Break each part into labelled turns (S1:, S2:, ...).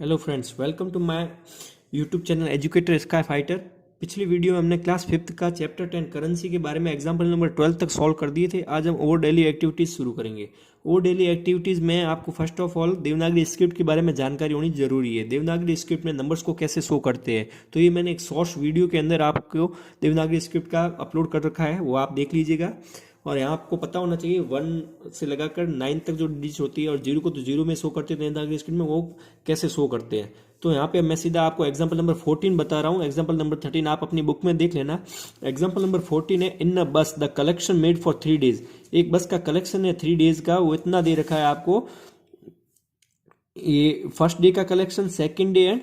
S1: Hello friends, welcome to my YouTube channel educator sky fighter. पिछली video में हमने class 5th का chapter 10 currency के बारे में एग्जाम्पल नंबर 12 तक सॉल्व कर दिए थे। आज हम ओवर डेली एक्टिविटीज़ शुरू करेंगे। ओवर डेली एक्टिविटीज़ में आपको first of all Devanagari script के बारे में जानकारी होनी जरूरी है। देवनागरी स्क्रिप्ट में नंबर्स को कैसे शो करते हैं, तो ये मैंने एक शॉर्ट्स वीडियो के अंदर आपको देवनागरी स्क्रिप्ट का अपलोड कर रखा है, वो आप देख लीजिएगा। और यहाँ आपको पता होना चाहिए 1 से लगाकर 9 तक जो डिजिट होती है और 0 को तो 0 में शो करते हैं देवनागरी स्क्रिप्ट में, वो कैसे शो करते हैं। तो यहाँ पे मैं सीधा आपको एग्जांपल नंबर 14 बता रहा हूँ। एग्जांपल नंबर 13 आप अपनी बुक में देख लेना। एग्जांपल नंबर 14 है, इन अ बस the collection made for 3 days. एक बस का कलेक्शन है 3 डेज का, वो इतना दे रखा है आपको। ये फर्स्ट डे का collection, second day and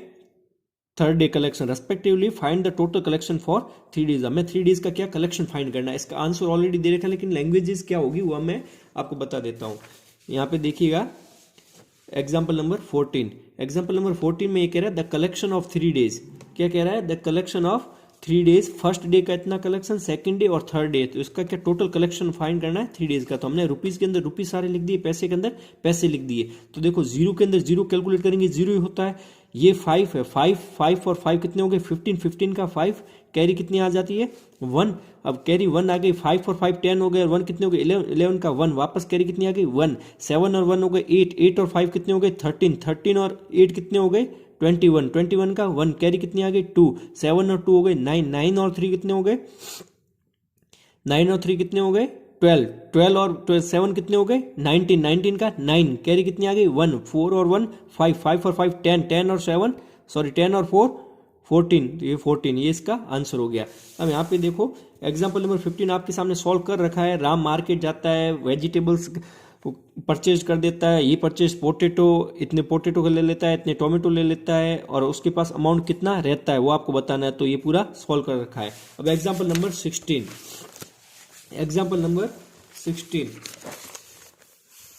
S1: third day collection respectively. Find the total collection for 3 days. हमें 3 डेज का क्या कलेक्शन फाइंड करना है, इसका आंसर ऑलरेडी दे रखा है, लेकिन लैंग्वेजेस क्या होगी वो मैं आपको बता देता हूँ। यहाँ पे देखिएगा एग्जाम्पल नंबर 14। एग्जाम्पल नंबर 14 में ये कह रहा है द कलेक्शन ऑफ 3 डेज। क्या कह रहा है? The collection of 3 days. First day का इतना कलेक्शन, सेकंड डे और थर्ड डे, तो इसका क्या टोटल कलेक्शन फाइंड करना है 3 डेज का। तो हमने रुपीज के अंदर रुपीज सारे लिख दिए, पैसे के अंदर पैसे लिख दिए। तो देखो जीरो के अंदर जीरो कैलकुलेट करेंगे, जीरो ही होता है। ये 5 है, 5 और 5 कितने हो गए? 15, 15 का 5, कैरी कितनी आ जाती है? 1। अब कैरी 1 आ गई, 5 और 5 10 हो गए, और 1 कितने हो गए? 11 का 1, वापस कैरी कितनी आ गई? 1। 7 और 1 हो गए 8, 8 और 5 कितने हो गए? 13, 13 और 8 कितने हो गए? 21, 21 का 1, कैरी कितनी आ गई? 2, 7 और 2 हो गए 9, 9 और 3 कितने हो गए? 9 और 3 कितने हो गए? 12, 12 और 7 कितने हो गए? 19, 19 का 9, कैरी कितनी आ गई? 1, 4 और 1 5, 5 और 5 10, 10 और 7 सॉरी 10 और 4 14, तो ये 14, ये इसका आंसर हो गया। अब यहाँ पे देखो एग्जाम्पल नंबर 15 आपके सामने सॉल्व कर रखा है। राम मार्केट जाता है, वेजिटेबल्स परचेज कर देता है। ये परचेज पोटैटो, इतने पोटैटो ले लेता है, इतने टोमेटो ले लेता है, और उसके पास अमाउंट कितना रहता है वो आपको बताना है। तो ये पूरा सॉल्व कर रखा है। अब एग्जाम्पल नंबर 16। एग्जाम्पल नंबर 16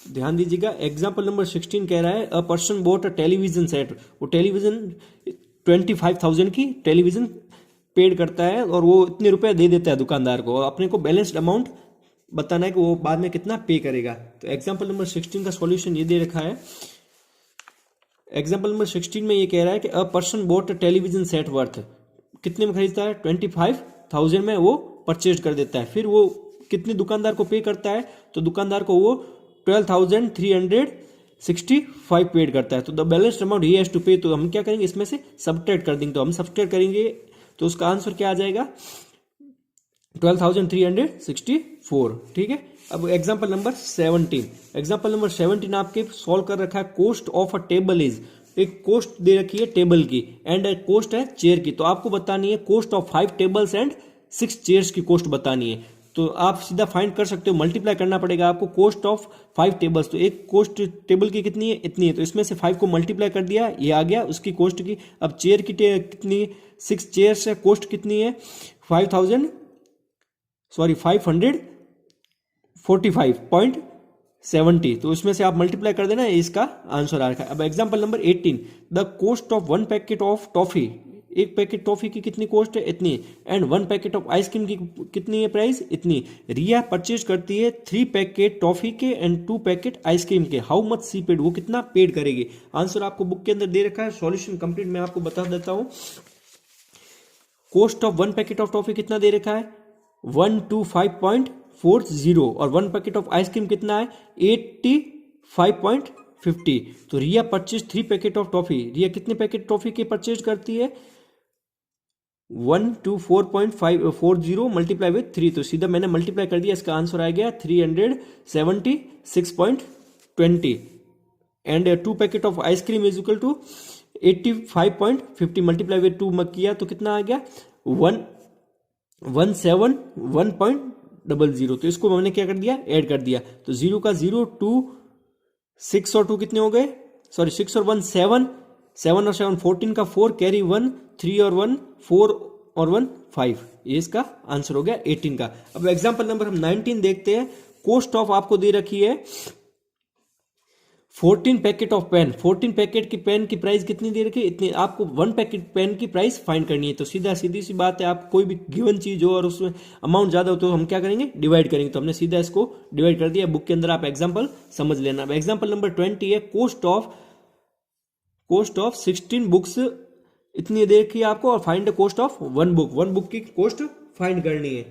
S1: ध्यान दीजिएगा। एग्जाम्पल नंबर 16 कह रहा है a person boat a television set. वो टेलीविजन 25,000 की टेलीविजन पेड करता है, और वो इतने रुपए दे देता है दुकानदार को, और अपने को बैलेंस्ड अमाउंट बताना है कि वो बाद में कितना पे करेगा। तो एग्जाम्पल नंबर 16 का सॉल्यूशन ये दे रखा है। एग्जाम्पल नंबर 16 में ये कह रहा है कि a person boat a television set worth, कितने में खरीदता है? 25,000 में वो परचेज कर देता है। फिर वो कितने दुकानदार को पे करता है? तो दुकानदार को वो 12,365 पेड करता है। तो द बैलेंस्ड अमाउंट ही हैज टू पे। तो हम क्या करेंगे, इसमें से सब्ट्रैक्ट कर देंगे। तो हम सब्ट्रैक्ट करेंगे तो उसका आंसर क्या आ जाएगा? 12,364। ठीक है। अब एग्जाम्पल नंबर 17। एग्जाम्पल नंबर 17 आपके सॉल्व कर रखा है। Cost of a table is, एक कोस्ट दे रखी है टेबल की, एंड कोस्ट है चेयर की। तो आपको बतानी है cost of 5 tables and 6 chairs की कोस्ट बतानी है। तो आप सीधा फाइंड कर सकते हो, मल्टीप्लाई करना पड़ेगा आपको। कोस्ट ऑफ 5 टेबल्स, तो एक कोस्ट टेबल की कितनी है? इतनी है। तो इसमें से 5 को मल्टीप्लाई कर दिया, ये आ गया उसकी कोस्ट की। अब चेयर की कितनी? 6 चेयर्स है, कोस्ट कितनी है? 545.70। तो इसमें से आप मल्टीप्लाई कर देना, इसका आंसर आ रखा है। अब example number 18, the cost of 1 packet of toffee. एक पैकेट टॉफी की कितनी कॉस्ट है? इतनी। एंड 1 पैकेट ऑफ आइसक्रीम की कितनी है प्राइस? इतनी। रिया परचेज करती है 3 पैकेट टॉफी के एंड 2 पैकेट आइसक्रीम के। हाउ मच सी पेड, वो कितना पेड करेगी? आंसर आपको बुक के अंदर दे रखा है। सॉल्यूशन कंप्लीट मैं आपको बता देता हूं। Cost of 1 packet of toffee कितना दे रखा है? 125.40, और 1 पैकेट ऑफ आइसक्रीम कितना है? 85.50। तो रिया परचेज 3 पैकेट ऑफ टॉफी। रिया कितने पैकेट टॉफी के परचेज करती है? 124.540 मल्टीप्लाई विथ 3। तो सीधा मैंने मल्टीप्लाई कर दिया, इसका आंसर आ गया 376.20। And 2 packet of ice cream is equal to 85.50 multiply with 2 किया तो कितना आ गया? 171.00। तो इसको मैंने क्या कर दिया? ऐड कर दिया। तो 0 का 0, 2, 6 और 2 कितने हो गए? सॉरी 6 और 1 7, 7 और 7 14 का 4, कैरी 1, 3 और 1 4 और 1 5। ये इसका आंसर हो गया 18 का। अब एग्जांपल नंबर हम 19 देखते हैं। कोस्ट ऑफ आपको दे रखी है 14 पैकेट ऑफ पेन। 14 पैकेट की पेन की प्राइस कितनी दे रखी है? इतनी। आपको 1 पैकेट पेन की प्राइस फाइंड करनी है। तो सीधी सी बात है, आप कोई भी गिवन चीज हो और उसमें अमाउंट ज्यादा हो तो हम क्या करेंगे? डिवाइड करेंगे। तो हमने सीधा इसको डिवाइड कर दिया। बुक के अंदर आप एग्जांपल समझ लेना। अब एग्जांपल नंबर 20 है। कॉस्ट ऑफ 16 बुक्स इतनी दे रखी है आपको, और find the cost of one book, one book की कॉस्ट फाइंड करनी है।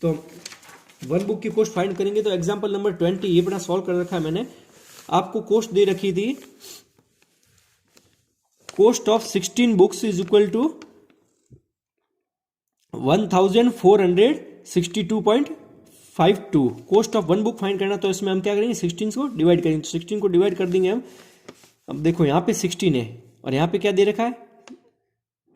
S1: तो वन बुक की कॉस्ट फाइंड करेंगे। तो एग्जांपल नंबर 20 ये बड़ा सॉल्व कर रखा है मैंने, आपको कॉस्ट दे रखी थी, cost of 16 books is equal to 1462.52। Cost of one book find करना, तो इसमें हम क्या करेंगे, 16 को डिवाइड करेंगे। तो 16 को डिवाइड कर देंगे हम। अब देखो यहाँ पे 16 है और यहाँ पे क्या दे रखा है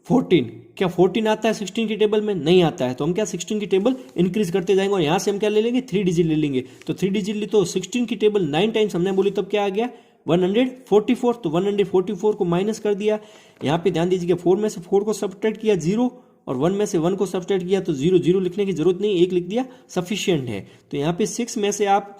S1: 14। क्या 14 आता है 16 की टेबल में? नहीं आता है। तो हम क्या 16 की टेबल इंक्रीज करते जाएंगे, और यहाँ से हम क्या ले लेंगे 3 डिजिट ले लेंगे। तो 3 डिजिट ली तो 16 की टेबल 9 टाइम्स हमने बोली, तब क्या आ गया 144। तो 144 को माइनस कर दिया। यहाँ पे ध्यान दीजिए 4 में से 4 को सब्ट्रैक्ट किया 0, और 1 में से 1 को सब्ट्रैक्ट किया तो 0। 0 लिखने की जरूरत नहीं, 1 लिख दिया सफिशियंट है। तो यहाँ पे 6 में से आप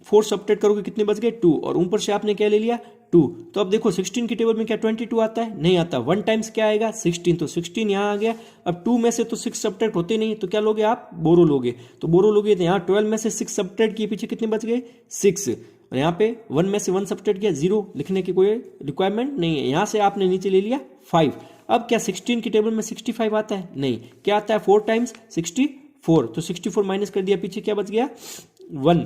S1: 4 सब्ट्रैक्ट करोगे, कितने बच गए 2, और ऊपर से आपने क्या ले लिया 2। तो अब देखो 16 की टेबल में क्या 22 आता है? नहीं आता। 1 टाइम्स क्या आएगा 16, तो 16 यहाँ आ गया। अब 2 में से तो 6 सब्ट्रैक्ट होते नहीं, तो क्या लोगे आप बोरो लोगे। तो बोरो लोगे तो यहाँ 12 में से 6 सब्ट्रैक्ट किए, पीछे कितने बच गए 6, और यहाँ पे 1 में से 1 सब्ट्रैक्ट किया 0, लिखने की कोई रिक्वायरमेंट नहीं है। यहाँ से आपने नीचे ले लिया 5। अब क्या 16 की टेबल में 65 आता है? नहीं। क्या आता है 4 टाइम्स 64, तो 64 माइनस कर दिया, पीछे क्या बच गया 1,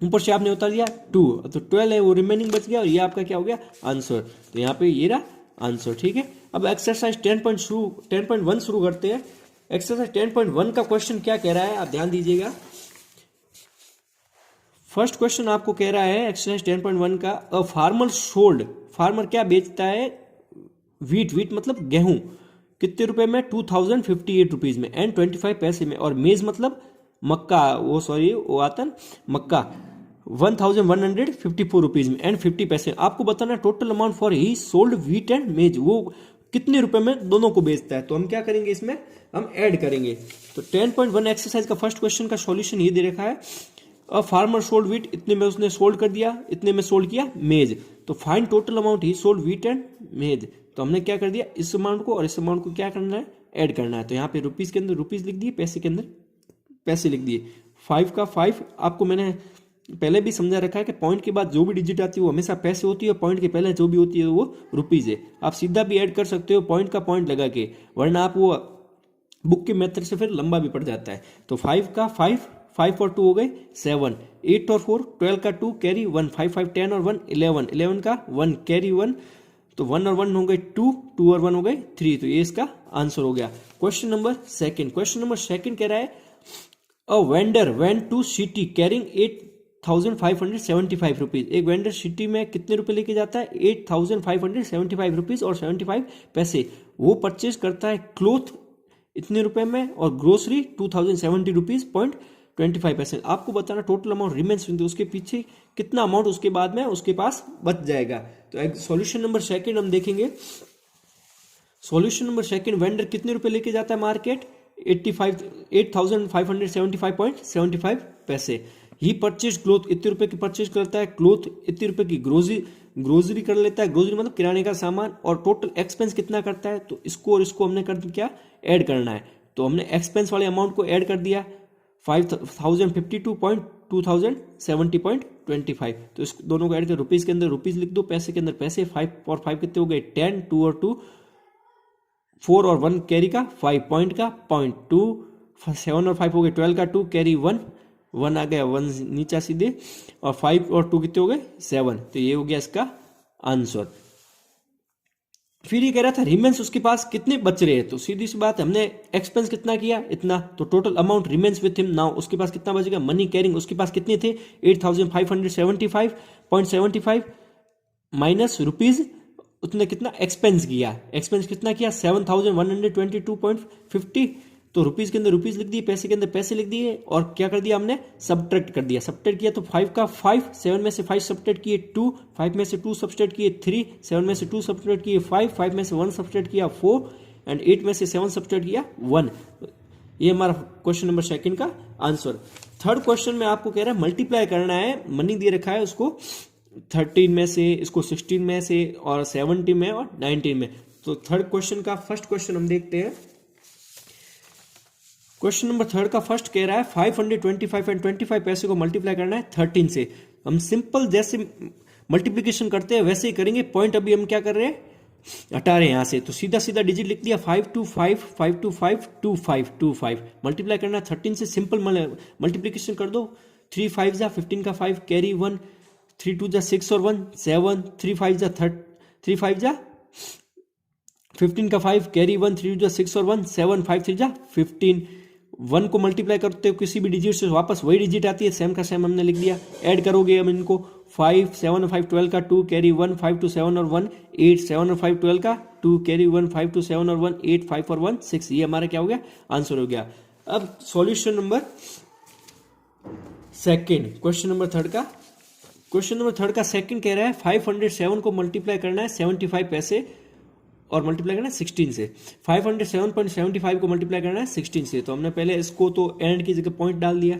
S1: ऊपर से आपने उतार दिया 2, तो 12 है वो रिमेनिंग बच गया, और ये आपका क्या हो गया आंसर। तो यहाँ पे ये रहा आंसर। ठीक है, अब एक्सरसाइज 10.1 शुरू करते हैं। एक्सरसाइज 10.1 का क्वेश्चन क्या कह रहा है, आप ध्यान दीजिएगा। फर्स्ट क्वेश्चन आपको कह रहा है एक्सरसाइज 10.1 का, अ फार्मर सोल्ड, फार्मर क्या बेचता है वीट मतलब गेहूं, कितने रुपए में 2058 रुपीज में एंड 25 पैसे में, और मेज मतलब मक्का, वो आता है मक्का 1154 रुपीज में एंड 50 पैसे। आपको बताना total amount for he sold wheat and मेज, वो कितने रुपए में दोनों को बेचता है। तो हम क्या करेंगे, इसमें हम ऐड करेंगे। तो 10.1 एक्सरसाइज का फर्स्ट क्वेश्चन का सॉल्यूशन ये दे रखा है, अ फार्मर सोल्ड वीट, इतने में उसने सोल्ड कर दिया, इतने में सोल्ड किया मेज। तो find total amount he sold wheat and मेज। तो हमने क्या कर दिया, इस अमाउंट को और इस अमाउंट को क्या करना है, ऐड करना है। तो यहाँ पे रुपीज के अंदर रुपीज लिख दिए, पैसे के अंदर पैसे लिख दिए। 5 का 5 आपको मैंने पहले भी समझा रखा है कि पॉइंट के बाद जो भी डिजिट आती है वो हमेशा पैसे होती है, और पॉइंट के पहले जो भी होती है वो रुपीज है। आप सीधा भी ऐड कर सकते हो पॉइंट का पॉइंट लगा के, वरना आप वो बुक के मेथड से फिर लंबा भी पड़ जाता है। तो 5 का 5 और 2 हो गए 7, 8 और 4 12 का 2 कैरी 1, 5 5 10 और 1 11, 11 का 1 कैरी 1, तो 1 और 1 हो गए 2, 2 और 1 हो गए 3। तो ये इसका आंसर हो गया। क्वेश्चन नंबर सेकंड कह रहा है, a vendor went to city carrying 8575 rupees. एक वेंडर सिटी में कितने रुपए लेके जाता है 8575 रुपीज और 75 पैसे। वो परचेज करता है क्लोथ इतने रुपए में और ग्रोसरी 2070 रुपीज पॉइंट 25 पैसे। आपको बताना टोटल अमाउंट रिमेन्स, उसके पीछे कितना अमाउंट उसके बाद में उसके पास बच जाएगा। तो सॉल्यूशन नंबर सेकंड हम देखेंगे। सॉल्यूशन नंबर सेकंड, वेंडर कितने रुपए लेके जाता है मार्केट 8575.75 पैसे। ही परचेज क्लोथ, इतने रुपए की परचेज करता है क्लोथ, इतने रुपए की ग्रोसरी कर लेता है, ग्रोसरी मतलब किराने का सामान, और टोटल एक्सपेंस कितना करता है। तो इसको और इसको हमने कर क्या ऐड करना है। तो हमने एक्सपेंस वाले अमाउंट को ऐड कर दिया 5052.2070.25। तो इस दोनों को ऐड कर रुपीज के अंदर रुपीज लिख दो, पैसे के अंदर पैसे। 5 और 5 कितने हो गए 10, 2 और 2 4 और 1 कैरी का 5 पॉइंट का पॉइंट 2, 7 और 5 हो गए 12 का 2 कैरी 1 आ गया 1 नीचा सीधे, और 5 और 2 कितने हो गए 7। तो ये हो गया इसका आंसर। फिर ये कह रहा था रिमेन्स उसके पास कितने बच रहे हैं। तो सीधी सी बात, हमने एक्सपेंस कितना किया इतना, तो total amount remains with him now, उसके पास कितना बचेगा मनी कैरिंग, उसके पास कितने थे 8575.75 माइनस रुपीज, उसने कितना एक्सपेंस किया, एक्सपेंस कितना किया 7122.50। तो रुपीज के अंदर रुपीज लिख दिए, पैसे के अंदर पैसे लिख दिए, और क्या कर दिया हमने सब्ट्रैक्ट कर दिया। सब्ट्रैक्ट किया तो 5 का 5, 7 में से 5 सब्ट्रैक्ट किए 2, 5 में से 2 सब्ट्रैक्ट किए 3, 7 में से 2 सब्ट्रैक्ट किए 5, 5 में से 1 सब्ट्रैक्ट किया 4, एंड 8 में से 7 सब्ट्रैक्ट किया 1। ये हमारा क्वेश्चन नंबर सेकंड का आंसर। थर्ड क्वेश्चन में आपको कह रहा है मल्टीप्लाई करना है, मनी दे रखा है उसको 13 में से, इसको 16 में से, और 70 में और 19 में। तो थर्ड क्वेश्चन का फर्स्ट क्वेश्चन हम देखते हैं। क्वेश्चन नंबर थर्ड का फर्स्ट कह रहा है 525 एंड 25 पैसे को मल्टीप्लाई करना है 13 से। हम सिंपल जैसे मल्टीप्लीकेशन करते हैं वैसे ही करेंगे। पॉइंट अभी हम क्या कर रहे हैं हटा रहे हैं यहाँ से, तो सीधा सीधा डिजिट लिख दिया 5 2 5 5 2 5 2 5 2 5। मल्टीप्लाई करना 13 से, सिंपल मल्टीप्लीकेशन कर दो। 3 5 जा 15 का 5 कैरी 1, 3 2 जा 6 और 1 7, 3 5 जा 3 5 जा 15 का 5 कैरी 1, 3 2 जा 6 और 1 7, 5 3 जा 15। 1 को मल्टीप्लाई करते हो किसी भी डिजिट से वापस वही डिजिट आती है, सेम का सेम हमने लिख दिया। ऐड करोगे हम इनको 5 7 और 5 12 का 2 कैरी 1 5 2 7 और 1 8 7 और 5 12 का 2 कैरी 1 5 2 7 और 1 8 5 और 1 6। ये हमारा क्या हो गया, आंसर हो गया। अब solution number second, question number third का सेकंड कह रहा है 507 को मल्टीप्लाई करना है 75 पैसे और मल्टीप्लाई करना है 16 से। 507.75 को मल्टीप्लाई करना है 16 से, तो हमने पहले इसको तो एंड की जगह पॉइंट डाल दिया।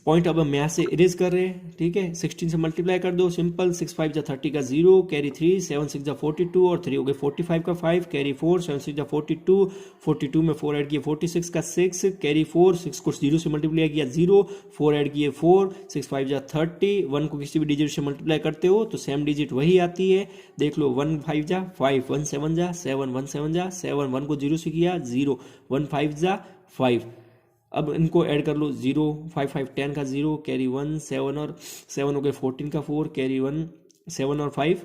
S1: पॉइंट अब हम यहाँ से इरेज कर रहे हैं, ठीक है। 16 से मल्टीप्लाई कर दो, सिंपल। 6 5 जा 30 का 0 कैरी 3, 7 6 जा 42 और 3 हो गए 45 का 5 कैरी 4, 7 6 जा 42, 42 में 4 ऐड किए 46 का 6 कैरी 4, 6 को 0 से मल्टीप्लाई किया 0, 4 ऐड किए 4, 6 5 जा 30। 1 को किसी भी डिजिट से मल्टीप्लाई करते हो तो सेम डिजिट वही आती है, देख लो। 1 5 जा 5, 1 7 जा 7, 1 7 जा 7, 1 को 0 से किया 0, 1 5 जा 5। अब इनको ऐड कर लो 0 5 5 10 का 0 कैरी 1 7 और 7 हो गए 14 का 4 कैरी 1 7 और 5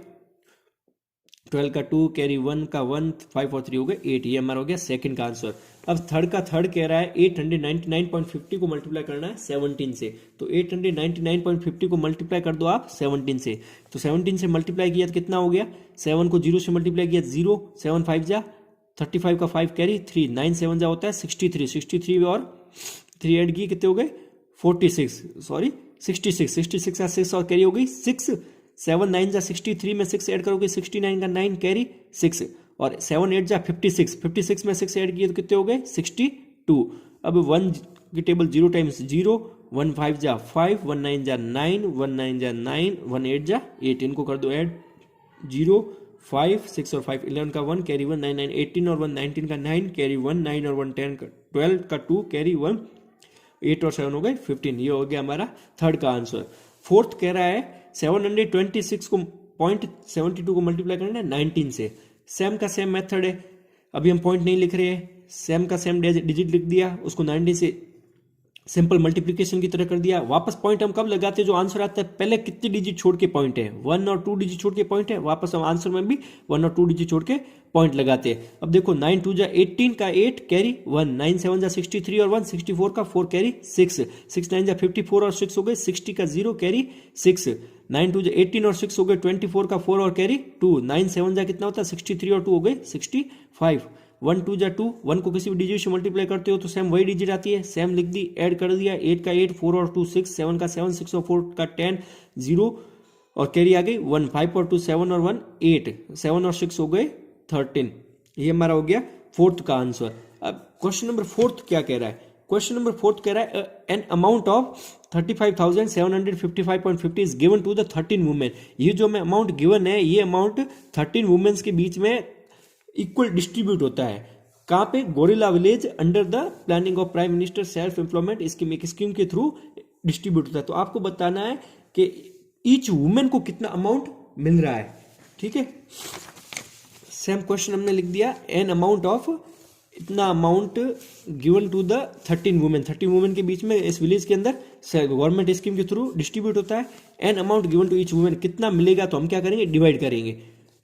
S1: 12 का 2 कैरी 1 का 1 5 और 3 हो गए 8। ये हमारा हो गया सेकंड का आंसर। अब थर्ड कह रहा है 899.50 को मल्टीप्लाई करना है 17 से, तो 899.50 को मल्टीप्लाई कर दो आप 17 से। तो 17 से मल्टीप्लाई किया तो कितना हो गया, 7 को 0 से मल्टीप्लाई किया 0, 7 5 जा 35 का 5 कैरी 3, 9 7 जा होता है 63 और 3 ऐड की कितने हो गए 66 का 6 और कैरी हो गई 6, 7 9 जा 63 में 6 ऐड करोगे 69 का 9 कैरी 6 और 7 8 जा 56 में 6 ऐड किए तो कितने हो गए 62। अब 1 की टेबल 0 टाइम्स 0, 1 5 जा 5, 1 9 जा 9, 1 9 जा 9, 1 8 जा 8। इनको कर दो ऐड 0 5 6 और 5 11 का 1 कैरी 1 9 9 18 और 1 19 का 9 कैरी 1 9 और 1 10 का 12 का 2 कैरी 1 8 और 7 हो गए 15। ये हो गया हमारा थर्ड का आंसर। फोर्थ कह रहा है 726 को 0.72 को मल्टीप्लाई करना है 19 से। सेम का सेम मेथड है, अभी हम पॉइंट नहीं लिख रहे हैं, सेम का सेम डिजिट लिख दिया, उसको 19 से सिंपल मल्टीप्लिकेशन की तरह कर दिया। वापस पॉइंट हम कब लगाते हैं, जो आंसर आता है पहले कितनी डिजिट छोड़ के पॉइंट है, 1 और 2 डिजिट छोड़ के पॉइंट है, वापस हम आंसर में भी 1 और 2 डिजिट छोड़ के पॉइंट लगाते हैं। अब देखो 9 2 जा 18 का 8 कैरी 1, 9 7 जा 63 और 1 64 का 4 कैरी 6, 6 9 जा 54 और 6 हो गए 60 का 0 कैरी 6, 9 2 जा 18 और 6 हो गए 24 का 4 और कैरी 2, 9 7 जा कितना होता है 63 और 2 हो गए 65, 1 2 जा 2, 1 को किसी भी डिजिट से मल्टीप्लाई करते हो तो सेम वही डिजिट आती है, सेम लिख दी, ऐड कर दिया, 8 का 8 4 और 2 6, 7 का 7 6 और 4 का 10 0 और कैरी आ गई 1, 5 और 2 7 और 1 8, 7 और 6 हो गए 13। ये हमारा हो गया फोर्थ का आंसर। अब क्वेश्चन नंबर फोर्थ क्या कह रहा है, क्वेश्चन नंबर फोर्थ कह रहा है an amount of 35,755.50 is given to the 13 women. ये जो हमें अमाउंट गिवन है, ये अमाउंट 13 वुमेन्स के बीच में इक्वल डिस्ट्रीब्यूट होता है। कहाँ पे, gorilla village under the planning of prime minister self employment scheme, एक स्कीम के थ्रू डिस्ट्रीब्यूट होता है। तो आपको बताना है कि ईच वुमेन को कितना अमाउंट मिल रहा है, ठीक है। सेम क्वेश्चन हमने लिख दिया, एन अमाउंट ऑफ इतना amount given to the 13 women के बीच में इस विलेज के अंदर गवर्नमेंट स्कीम के थ्रू डिस्ट्रीब्यूट होता है। An amount given to each women कितना मिलेगा, तो हम क्या करेंगे, डिवाइड करेंगे,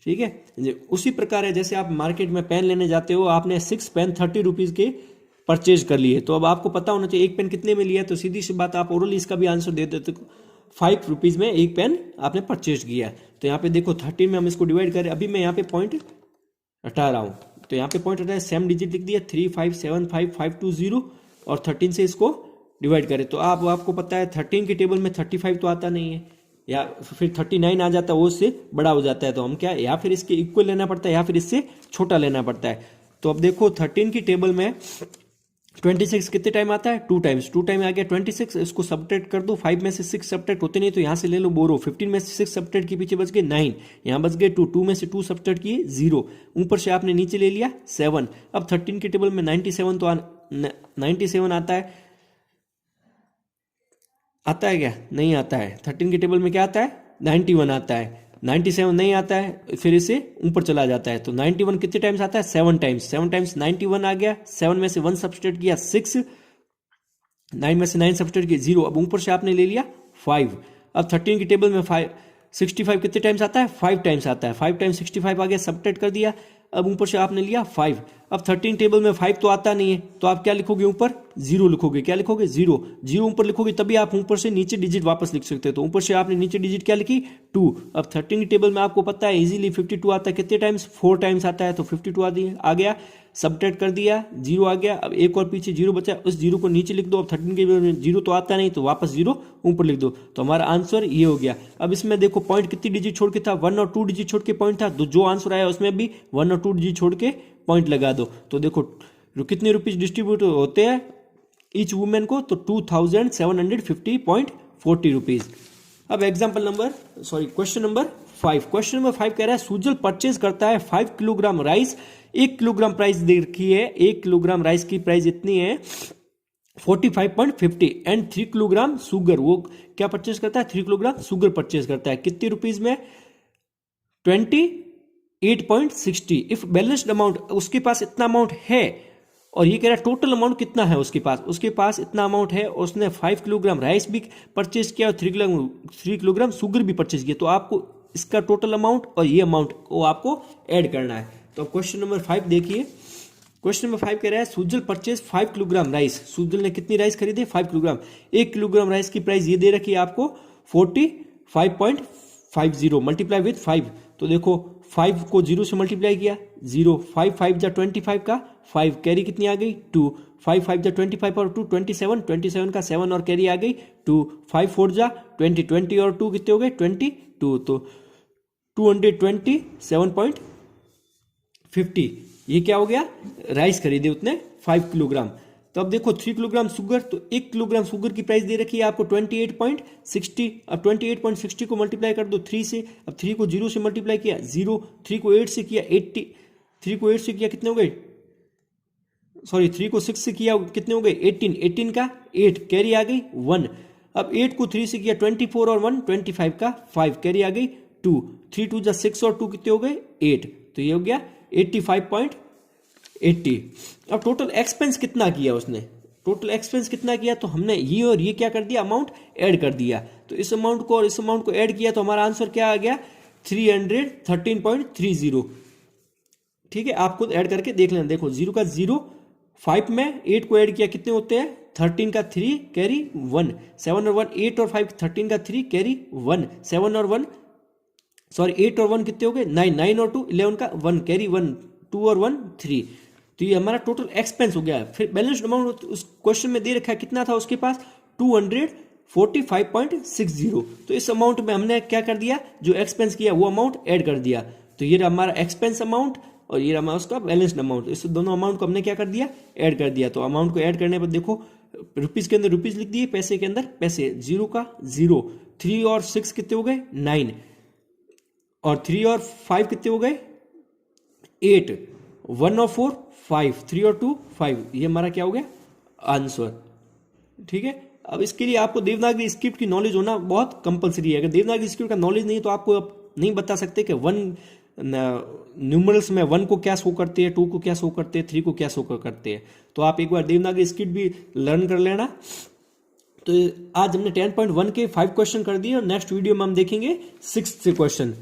S1: ठीक है। उसी प्रकार है जैसे आप मार्केट में पेन लेने जाते हो, आपने 6 पेन 30 रुपीज के परचेज कर लिए, तो अब आपको पता होना चाहिए एक पेन कितने में लिया है, तो सीधी सी बात आप ओरली इसका भी आंसर दे देते, 5 रुपीज में एक पेन आपने परचेज किया। तो यहाँ पे देखो 30 में हम इसको डिवाइड करें, अभी मैं यहाँ पे पॉइंट हटा रहा हूँ, तो यहाँ पे पॉइंट हटाया, सेम डिजिट लिख दिया 3 5 7 5 5 2 0 और 13 से इसको डिवाइड करें। तो आपको पता है 13 की टेबल में 35 तो आता नहीं है, या फिर 39 आ जाता है, वो उससे बड़ा हो जाता है, तो हम क्या, या फिर इसके इक्वल लेना पड़ता है या फिर इससे छोटा लेना पड़ता है। तो अब देखो 13 की टेबल में 26 कितने टाइम आता है, 2 टाइम्स, 2 टाइम आ गया 26, इसको सब्ट्रैक्ट कर दो, 5 में से 6 सब्ट्रैक्ट होते नहीं तो यहाँ से ले लो बोरो, 15 में से 6 सब्ट्रैक्ट के पीछे बच गए 9, यहाँ बच गए 2 में से 2 सब्ट्रैक्ट किए 0, ऊपर से आपने नीचे ले लिया 7। अब 13 की टेबल में 97 तो 97 आता है क्या, नहीं आता है। 13 की टेबल में क्या आता है, 91 आता है, 97 नहीं आता है, फिर इसे ऊपर चला जाता है, तो 91 कितने टाइम्स आता है? 7 टाइम्स। 7 टाइम्स 91 आ गया, 7 में से 1 सब्सट्रैक्ट किया 6, 9 में से 9 सब्सट्रैक्ट किया 0, अब ऊपर से आपने ले लिया 5। अब 13 की टेबल में 65 कितने टाइम्स आता है? 5 टाइम्स आता है, 5 टाइम्स 65 आ गया, सब्ट्रैक्ट कर दिया, अब ऊपर से आपने लिया 5। अब 13 टेबल में 5 तो आता नहीं है, तो आप क्या लिखोगे? ऊपर 0 लिखोगे। क्या लिखोगे? 0। 0 ऊपर लिखोगे तभी आप ऊपर से नीचे डिजिट वापस लिख सकते हो, तो ऊपर से आपने नीचे डिजिट क्या लिखी? 2। अब 13 की टेबल में आपको पता है इजीली 52 आता है, कितने टाइम्स? 4 टाइम्स आता है, तो 52 आ गया, सब्ट्रैक्ट कर दिया, 0 आ गया, अब एक और पीछे 0 बचा, उस 0 को नीचे लिख दो। अब 13 के में 0 तो आता नहीं, तो वापस 0 ऊपर लिख दो, तो हमारा आंसर ये हो गया। अब इसमें देखो पॉइंट कितनी डिजिट छोड़ के था? 1 और 2 डिजिट छोड़ के पॉइंट था, तो जो आंसर आया उसमें भी 1 और 2 डिजिट छोड़ के पॉइंट लगा दो। तो देखो कितने रुपीज डिस्ट्रीब्यूट होते हैं ईच वुमेन को? तो 2750.40 रुपीज। अब क्वेश्चन नंबर 5। क्वेश्चन नंबर 5 कह रहा है सुजल परचेज करता है 5 किलोग्राम राइस। 1 किलोग्राम प्राइस दे रखी है, 1 किलोग्राम राइस की प्राइस इतनी है 45.50 एंड 3 किलोग्राम शुगर। वो क्या परचेज करता है? 3 किलोग्राम शुगर परचेज करता है, कितने रुपीज में? 28.60। इफ बैलेंस्ड अमाउंट, उसके पास इतना अमाउंट है, और ये कह रहा है टोटल अमाउंट कितना है उसके पास? उसके पास इतना अमाउंट है, उसने 5 किलोग्राम राइस भी परचेज किया और 3 किलोग्राम शुगर भी परचेज किया, तो आपको इसका टोटल अमाउंट और ये अमाउंट को आपको ऐड करना है। तो क्वेश्चन नंबर 5 देखिए। क्वेश्चन नंबर 5 कह रहा है Sujal purchase 5 kilogram rice. Sujal ने कितनी राइस खरीदे? 5 किलोग्राम। 1 किलोग्राम राइस की प्राइस ये दे रखी है आपको 45.50 मल्टीप्लाई विथ 5। तो देखो 5 को 0 से मल्टीप्लाई किया 0, 5 5 जा 25 का 5, कैरी कितनी आ गई? 2, 5 5 जा 25 और 2 27, 27 का 7 और कैरी आ गई 2, 5 4 जा 20, 20 और 2 कितने हो गए? 22, तो 227.50। ये क्या हो गया? राइस खरीदे उतने 5 किलोग्राम। तो अब देखो 3 किलोग्राम शुगर, तो 1 किलोग्राम शुगर की प्राइस दे रखी है आपको 28.60। अब 28.60 को मल्टीप्लाई कर दो 3 से। अब 3 को 0 से मल्टीप्लाई किया 0, 3 को 8 से किया 80, 3 को 8 से किया कितने हो गए? 3 को 6 से किया कितने हो गए? 18, 18 का 8, कैरी आ गई 1। अब 8 को 3 से किया 24 और 1 25 का 5, कैरी आ गई 2, 3 2 जा 6 और 2 कितने हो गए? 8, तो ये हो गया 85.80। अब टोटल एक्सपेंस कितना किया उसने? टोटल एक्सपेंस कितना किया? तो हमने ये और ये क्या कर दिया? अमाउंट ऐड कर दिया, तो इस अमाउंट को और इस अमाउंट को ऐड किया, तो हमारा आंसर क्या आ गया? 313.30। ठीक है, आपको ऐड करके देख लेना। देखो 0 का 0, 5 में 8 को ऐड किया कितने होते हैं? 13 का 3 कैरी 1, 7 और 1 8 और 5 13 का 3 कैरी 1, 7 और 1 8 और 1 कितने हो गए? 9, 9 और 2 11 का 1 कैरी 1, 2 और 1 3। तो ये हमारा टोटल एक्सपेंस हो गया। फिर बैलेंस्ड अमाउंट उस क्वेश्चन में दे रखा है, कितना था उसके पास? 245.60। तो इस अमाउंट में हमने क्या कर दिया? जो एक्सपेंस किया वो अमाउंट ऐड कर दिया, तो ये हमारा एक्सपेंस अमाउंट और ये हमारा उसका बैलेंस्ड अमाउंट, इस दोनों अमाउंट को हमने क्या कर दिया? ऐड कर दिया। तो अमाउंट को ऐड करने पर देखो रुपीज के अंदर रुपीज लिख दिए, पैसे के अंदर पैसे, 0 का 0, 3 और 6 कितने हो गए? 9, और 3 और 5 कितने हो गए? 8, 1 और 4 5, 3 और 2 5। ये हमारा क्या हो गया? आंसर। ठीक है, अब इसके लिए आपको देवनागरी स्क्रिप्ट की नॉलेज होना बहुत कंपलसरी है। अगर देवनागरी स्क्रिप्ट का नॉलेज नहीं तो आपको आप नहीं बता सकते कि 1 न्यूमरल्स में 1 को क्या शो करते हैं, 2 को क्या शो करते हैं, 3 को क्या शो करते हैं। तो आप एक बार देवनागरी स्क्रिप्ट भी लर्न कर लेना। तो आज हमने 10.1 के 5 क्वेश्चन कर दिए और नेक्स्ट वीडियो में हम देखेंगे 6th क्वेश्चन।